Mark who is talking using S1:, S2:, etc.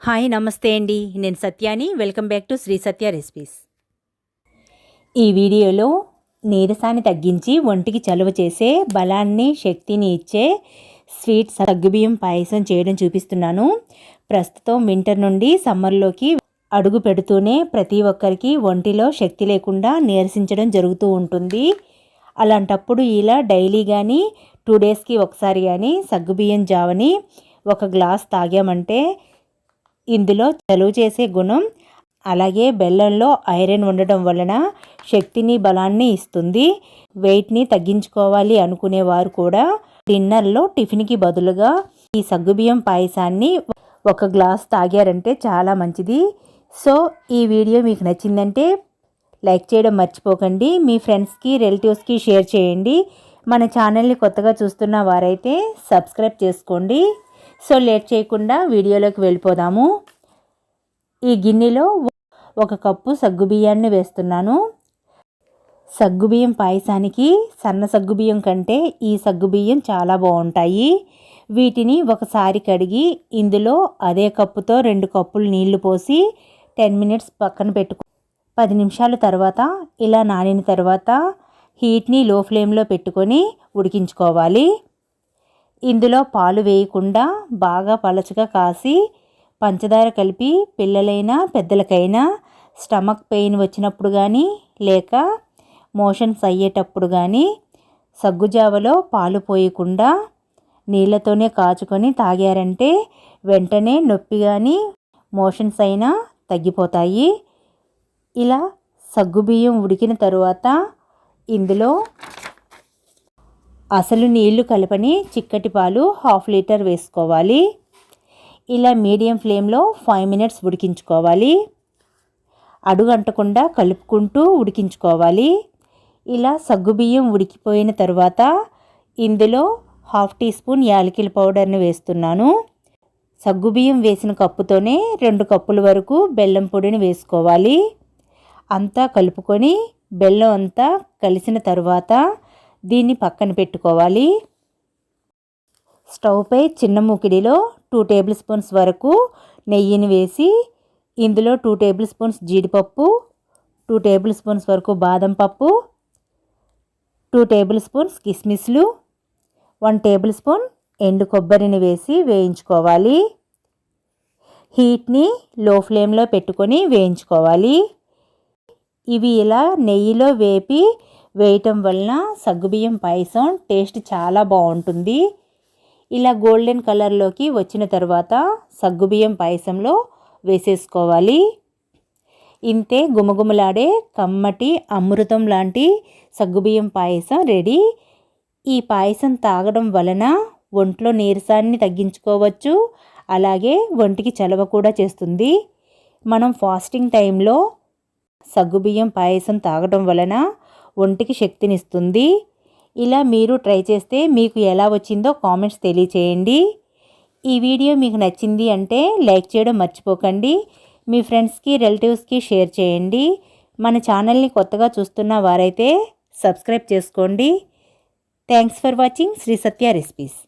S1: Hi నమస్తే అండి. నేను సత్యాని. Welcome back to Shri Satya recipes. ఈ వీడియోలో నీరసాన్ని తగ్గించి ఒంటికి చలువ చేసే బలాన్ని శక్తిని ఇచ్చే స్వీట్ సగ్గుబియ్యం పాయసం చేయడం చూపిస్తున్నాను. ప్రస్తుతం వింటర్ నుండి సమ్మర్లోకి అడుగు పెడుతూనే ప్రతి ఒక్కరికి ఒంటిలో శక్తి లేకుండా నీరసించడం జరుగుతూ ఉంటుంది. అలాంటప్పుడు ఇలా డైలీ కానీ 2 డేస్కి ఒకసారి కానీ సగ్గుబియ్యం జావని ఒక గ్లాస్ తాగామంటే ఇందులో చలువ చేసే గుణం, అలాగే బెల్లంలో ఐరన్ ఉండడం వలన శక్తిని బలాన్ని ఇస్తుంది. వెయిట్ని తగ్గించుకోవాలి అనుకునేవారు కూడా డిన్నర్లో టిఫిన్కి బదులుగా ఈ సగ్గుబియ్యం పాయసాన్ని ఒక గ్లాస్ తాగారంటే చాలా మంచిది. సో ఈ వీడియో మీకు నచ్చిందంటే లైక్ చేయడం మర్చిపోకండి. మీ ఫ్రెండ్స్కి రిలేటివ్స్కి షేర్ చేయండి. మన ఛానల్ని కొత్తగా చూస్తున్న వారైతే సబ్స్క్రైబ్ చేసుకోండి. సో లేట్ చేయకుండా వీడియోలోకి వెళ్ళిపోదాము. ఈ గిన్నెలో 1 కప్పు సగ్గుబియ్యాన్ని వేస్తున్నాను. సగ్గుబియ్యం పాయసానికి సన్న సగ్గుబియ్యం కంటే ఈ సగ్గుబియ్యం చాలా బాగుంటాయి. వీటిని ఒకసారి కడిగి ఇందులో అదే కప్పుతో 2 కప్పులు నీళ్లు పోసి 10 మినిట్స్ పక్కన పెట్టుకో. 10 నిమిషాల తర్వాత ఇలా నానిన తర్వాత హీట్ని లో ఫ్లేమ్లో పెట్టుకొని ఉడికించుకోవాలి. ఇందులో పాలు వేయకుండా బాగా పలచగా కాసి పంచదార కలిపి పిల్లలైనా పెద్దలకైనా స్టమక్ పెయిన్ వచ్చినప్పుడు కానీ లేక మోషన్స్ అయ్యేటప్పుడు కానీ సగ్గుజావలో పాలు పోయకుండా నీళ్ళతోనే కాచుకొని తాగారంటే వెంటనే నొప్పి కానీ మోషన్స్ అయినా తగ్గిపోతాయి. ఇలా సగ్గుబియ్యం ఉడికిన తరువాత ఇందులో అసలు నీళ్లు కలపని చిక్కటి పాలు 1/2 లీటర్ వేసుకోవాలి. ఇలా మీడియం ఫ్లేమ్లో 5 మినిట్స్ ఉడికించుకోవాలి. అడుగంటకుండా కలుపుకుంటూ ఉడికించుకోవాలి. ఇలా సగ్గుబియ్యం ఉడికిపోయిన తర్వాత ఇందులో 1/2 టీ స్పూన్ యాలకుల పౌడర్ని వేస్తున్నాను. సగ్గుబియ్యం వేసిన కప్పుతోనే 2 కప్పుల వరకు బెల్లం పొడిని వేసుకోవాలి. అంతా కలుపుకొని బెల్లం అంతా కలిసిన తర్వాత దీన్ని పక్కన పెట్టుకోవాలి. స్టవ్పై చిన్న మూకిడిలో 2 టేబుల్ స్పూన్స్ వరకు నెయ్యిని వేసి ఇందులో 2 టేబుల్ స్పూన్స్ జీడిపప్పు, 2 టేబుల్ స్పూన్స్ వరకు బాదం పప్పు, 2 టేబుల్ స్పూన్స్ కిస్మిస్లు, 1 టేబుల్ స్పూన్ ఎండు కొబ్బరిని వేసి వేయించుకోవాలి. హీట్ని లో ఫ్లేమ్లో పెట్టుకొని వేయించుకోవాలి. ఇవి ఇలా నెయ్యిలో వేయటం వలన సగ్గుబియ్యం పాయసం టేస్ట్ చాలా బాగుంటుంది. ఇలా గోల్డెన్ కలర్లోకి వచ్చిన తర్వాత సగ్గుబియ్యం పాయసంలో వేసేసుకోవాలి. ఇంతే గుమగుమలాడే కమ్మటి అమృతం లాంటి సగ్గుబియ్యం పాయసం రెడీ. ఈ పాయసం తాగడం వలన ఒంట్లో నీరసాన్ని తగ్గించుకోవచ్చు. అలాగే ఒంటికి చలవ కూడా చేస్తుంది. మనం ఫాస్టింగ్ టైంలో సగ్గుబియ్యం పాయసం తాగడం వలన ఒంటికి శక్తినిస్తుంది. ఇలా మీరు ట్రై చేస్తే మీకు ఎలా వచ్చిందో కామెంట్స్ తెలియచేయండి. ఈ వీడియో మీకు నచ్చింది అంటే లైక్ చేయడం మర్చిపోకండి. మీ ఫ్రెండ్స్కి రిలేటివ్స్కి షేర్ చేయండి. మన ఛానల్ని కొత్తగా చూస్తున్న వారైతే సబ్స్క్రైబ్ చేసుకోండి. Thanks for watching Sri Satya recipes.